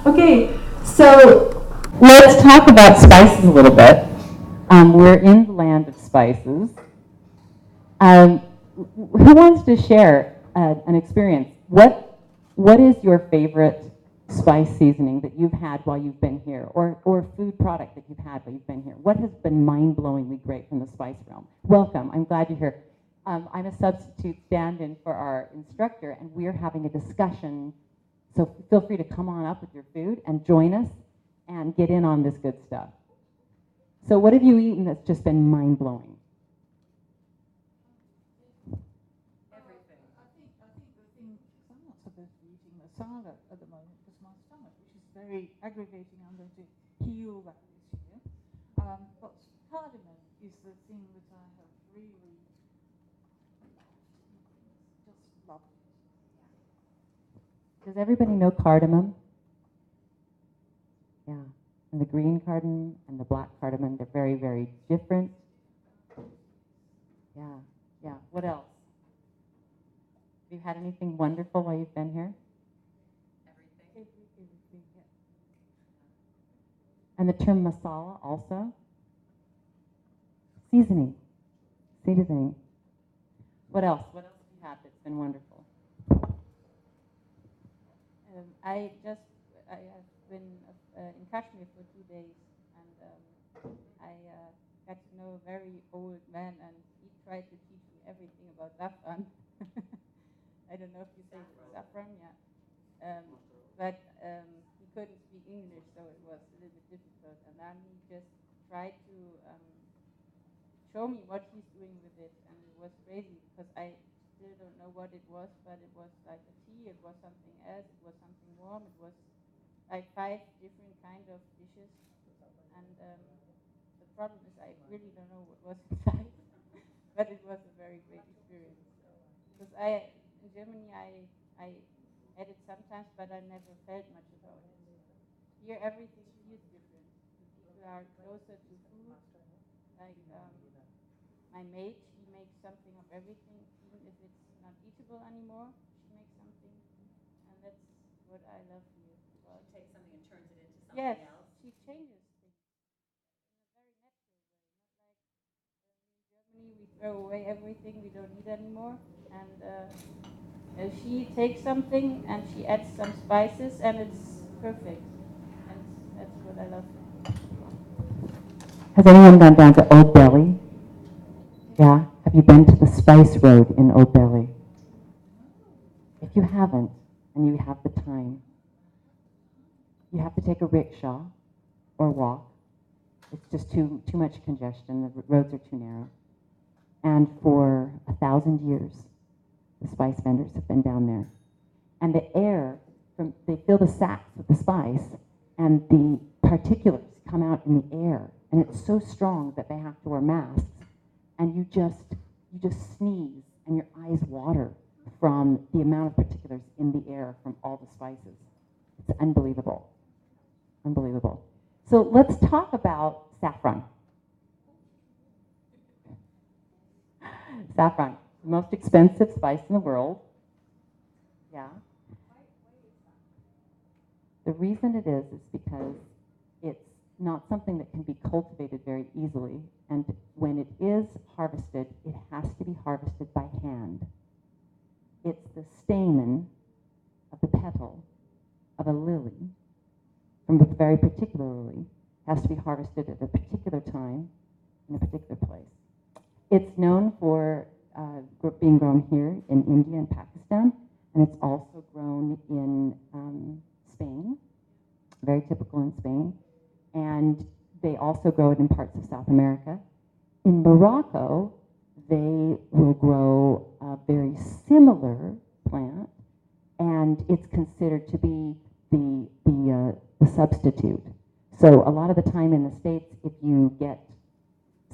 Okay, so let's talk about spices a little bit. We're in the land of spices. Who wants to share an experience? What is your favorite spice seasoning that you've had while you've been here, or food product that you've had while you've been here? What has been mind-blowingly great from the spice realm? Welcome, I'm glad you're here. I'm a substitute stand-in for our instructor, and we're having a discussion. So feel free to come on up with your food and join us and get in on this good stuff. So what have you eaten that's just been mind-blowing? Everything. I think the thing, I'm not supposed to be eating the salad at the moment because my stomach, which is very aggravating, I'm going to heal that this year. But cardamom is the thing that I have really just loved. Does everybody know cardamom? Yeah. And the green cardamom and the black cardamom, they're very, very different. Yeah, yeah. What else? Have you had anything wonderful while you've been here? Everything, yeah. And the term masala also? Seasoning. Seasoning. What else? What else have you had that's been wonderful? I have been in Kashmir for 2 days, and I got to know a very old man, and he tried to teach me everything about saffron. I don't know if you say saffron, yeah. But he couldn't speak English, so it was a little bit difficult. And then he just tried to show me what he's doing with it, and it was crazy because I still don't know what it was, but it was like a tea, it was something else, it was something warm, it was like 5 different kind of dishes, and the problem is I really don't know what was inside, but it was a very great experience. Because in Germany, I had it sometimes, but I never felt much about it. Here, everything feels different. People are closer to food, like my maid, she makes something of everything, even if it's not eatable anymore. She makes something, and that's what I love here. She takes something and turns it into something yes, else. she changes things in a very natural way, not like in Germany we throw away everything we don't need anymore. And she takes something and she adds some spices, and it's perfect. And that's what I love. Has anyone gone down to Old Delhi? Yeah? Have you been to the Spice Road in Old Delhi? If you haven't, and you have the time, you have to take a rickshaw or walk. It's just too much congestion. The roads are too narrow. And for 1,000 years, the spice vendors have been down there. And the air, they fill the sacks with the spice, and the particulates come out in the air. And it's so strong that they have to wear masks. And you just sneeze, and your eyes water from the amount of particulars in the air from all the spices. It's unbelievable. Unbelievable. So let's talk about saffron. Saffron, the most expensive spice in the world. Yeah. The reason it is because it's not something that can be cultivated very easily. And when it is harvested, it has to be harvested by hand. It's the stamen of the petal of a lily, from a very particular lily, has to be harvested at a particular time in a particular place. It's known for being grown here in India and Pakistan, and it's also grown in Spain, very typical in Spain, and they also grow it in parts of South America. In Morocco, they will grow a very similar plant, and it's considered to be the substitute. So a lot of the time in the States, if you get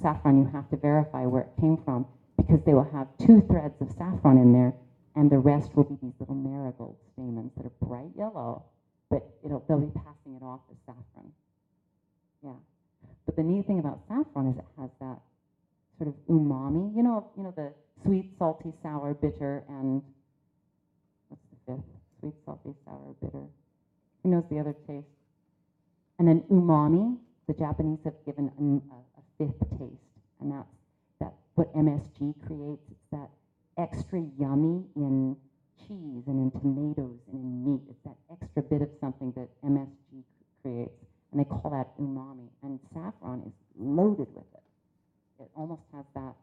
saffron, you have to verify where it came from, because they will have 2 threads of saffron in there, and the rest will be these little marigold stamens that are bright yellow, but they'll be passing it off as saffron. Yeah. But the neat thing about saffron is it has that sort of umami. You know the sweet, salty, sour, bitter, and what's the 5th? Sweet, salty, sour, bitter. Who knows the other taste? And then umami, the Japanese have given a fifth taste, and that's what MSG creates. It's that extra yummy in cheese and in tomatoes and in meat. It's that extra bit of something that MSG creates, and they call that umami. And saffron is loaded with it. It almost has that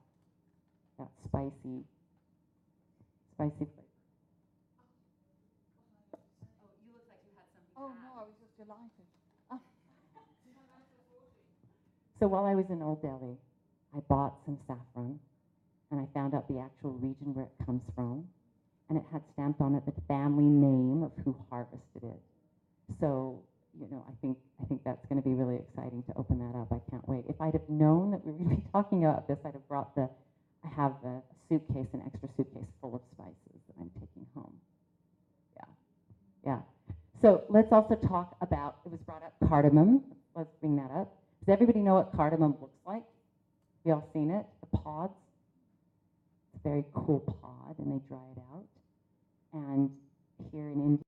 spicy flavor. Oh, you look like you had something to Oh add. no, I was just delighted. So while I was in Old Delhi, I bought some saffron, and I found out the actual region where it comes from, and it had stamped on it the family name of who harvested it. So, you know, I think that's going to be really exciting to open that up. I can't wait. If I'd have known that we were going to be talking about this, I'd have brought I have a suitcase, an extra suitcase full of spices that I'm taking home. Yeah. So let's also talk about, it was brought up, cardamom. Let's bring that up. Does everybody know what cardamom looks like? Have you all seen it? The pods? It's a very cool pod, and they dry it out. And here in India,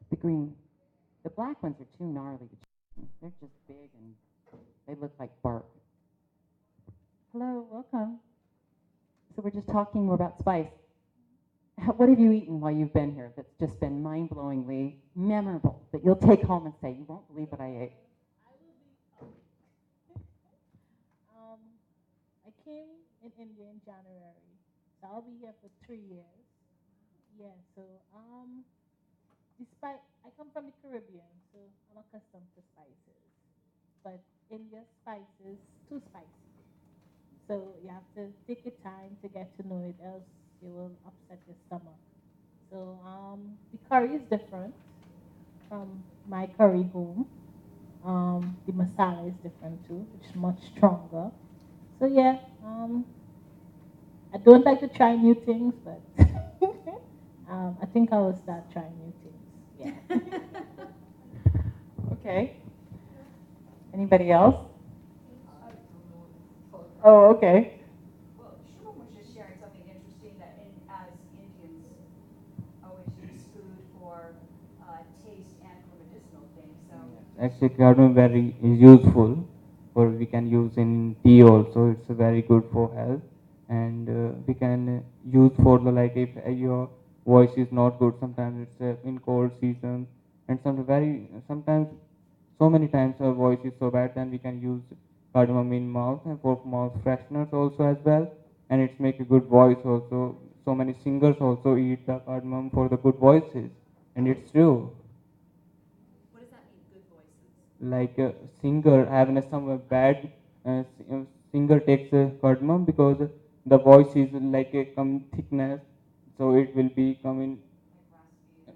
the green. The black ones are too gnarly to chew. They're just big and they look like bark. Hello, welcome. So we're just talking more about spice. What have you eaten while you've been here that's just been mind-blowingly memorable, that you'll take home and say, you won't believe what I ate? I came in India in January, so I'll be here for 3 years. Yeah, so despite I come from the Caribbean, so I'm accustomed to spices, but India's spices too spicy. So you have to take your time to get to know it, else you will upset your stomach. So the curry is different from my curry home. The masala is different too, it's much stronger. So yeah, I don't like to try new things, but I think I will start trying new things. Yeah. Okay. Anybody else? Oh, okay. Well, Shimon was just sharing something interesting that as Indians always use food for taste and for medicinal things. So Actually, cardamom very is useful, for we can use in tea also. It's very good for health, and we can use for the, like, if your voice is not good. Sometimes it's in cold season, and sometimes so many times our voice is so bad, then we can use cardamom in mouth and for mouth fresheners also as well, and it's make a good voice also. So many singers also eat the cardamom for the good voices, and it's true. what does that mean, good voices? Like a singer having some bad singer takes cardamom because the voice is like a come thickness, so it will be coming Like raspy,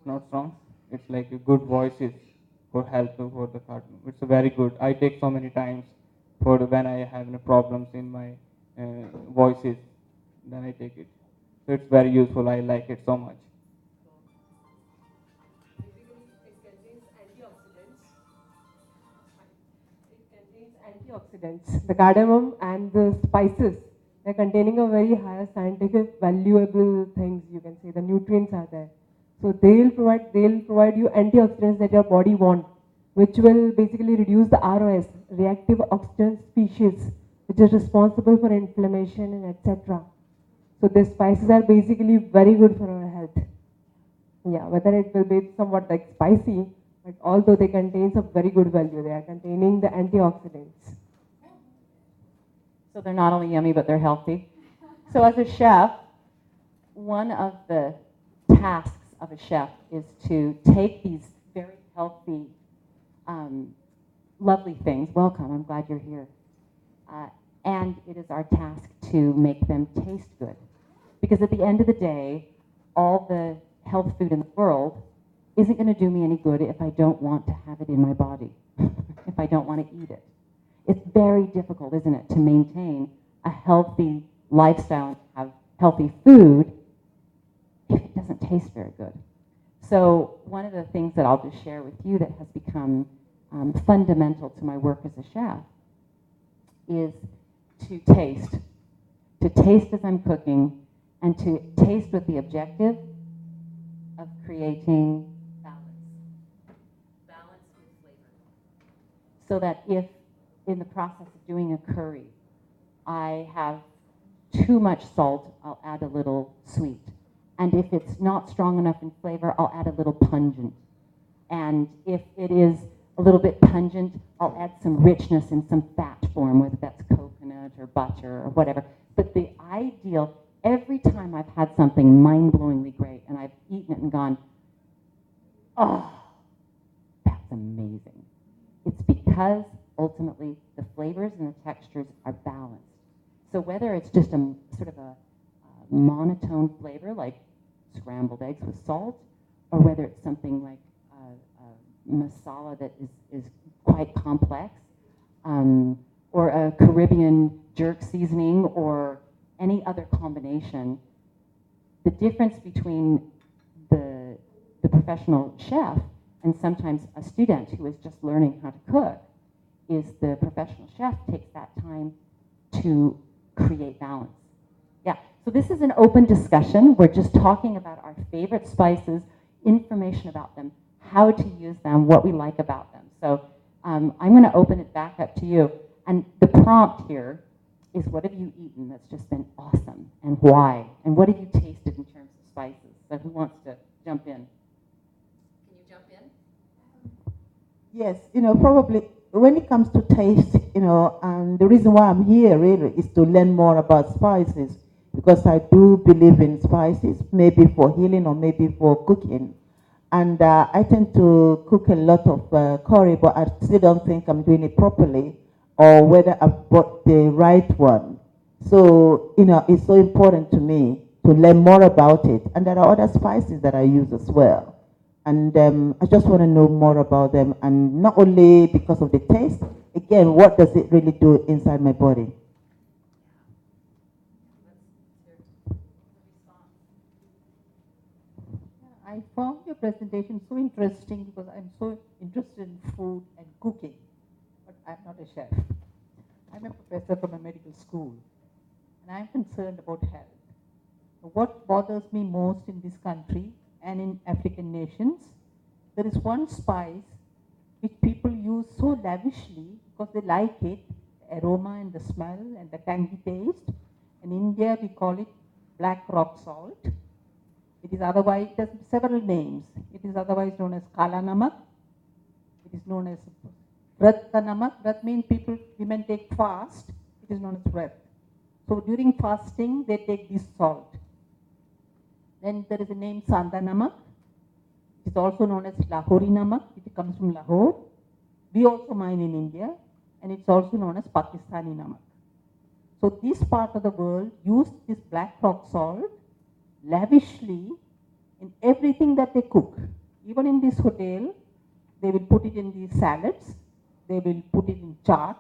not strong. not strong. It's like a good voices for help for the cardamom. It's a very good. I take so many times for when I have any problems in my voices, then I take it. So it's very useful. I like it so much. It contains antioxidants. It contains antioxidants. The cardamom and the spices, they're containing a very higher scientific valuable things, you can say. The nutrients are there. So they'll provide you antioxidants that your body wants, which will basically reduce the ROS, reactive oxygen species, which is responsible for inflammation and etc. So these spices are basically very good for our health. Yeah, whether it will be somewhat like spicy, but although they contain some very good value, they are containing the antioxidants. So they're not only yummy, but they're healthy. So as a chef, one of the tasks of a chef is to take these very healthy, lovely things. Welcome, I'm glad you're here. And it is our task to make them taste good. Because at the end of the day, all the health food in the world isn't going to do me any good if I don't want to have it in my body, if I don't want to eat it. It's very difficult, isn't it, to maintain a healthy lifestyle and have healthy food if it doesn't taste very good. So one of the things that I'll just share with you that has become fundamental to my work as a chef is to taste as I'm cooking, and to taste with the objective of creating balance with flavor. So that if in the process of doing a curry, I have too much salt, I'll add a little sweet. And if it's not strong enough in flavor, I'll add a little pungent. And if it is a little bit pungent, I'll add some richness in some fat form, whether that's coconut or butter or whatever. But the ideal, every time I've had something mind-blowingly great and I've eaten it and gone, oh, that's amazing. It's because ultimately the flavors and the textures are balanced. So whether it's just a sort of a monotone flavor like scrambled eggs with salt, or whether it's something like masala that is quite complex, or a Caribbean jerk seasoning, or any other combination, the difference between the professional chef and sometimes a student who is just learning how to cook is the professional chef takes that time to create balance. Yeah, so this is an open discussion. We're just talking about our favorite spices, information about them, how to use them, what we like about them. So I'm going to open it back up to you. And the prompt here is, what have you eaten that's just been awesome, and why? And what have you tasted in terms of spices? So who wants to jump in? Can you jump in? Yes, probably when it comes to taste, and the reason why I'm here really is to learn more about spices, because I do believe in spices, maybe for healing or maybe for cooking. And I tend to cook a lot of curry, but I still don't think I'm doing it properly, or whether I've bought the right one. So, it's so important to me to learn more about it. And there are other spices that I use as well. And I just want to know more about them, and not only because of the taste. Again, what does it really do inside my body? I found your presentation so interesting because I'm so interested in food and cooking, but I'm not a chef. I'm a professor from a medical school, and I'm concerned about health. What bothers me most in this country and in African nations, there is one spice which people use so lavishly because they like it, the aroma and the smell and the tangy taste. In India, we call it black rock salt. It is otherwise, it has several names. It is otherwise known as kala namak. It is known as vrat ka namak. That means women take fast. It is known as vrat. So during fasting, they take this salt. Then there is a name sanda namak. It is also known as Lahori namak. It comes from Lahore. We also mine in India, and it's also known as Pakistani namak. So this part of the world used this black rock salt lavishly in everything that they cook. Even in this hotel, they will put it in these salads, they will put it in chaat,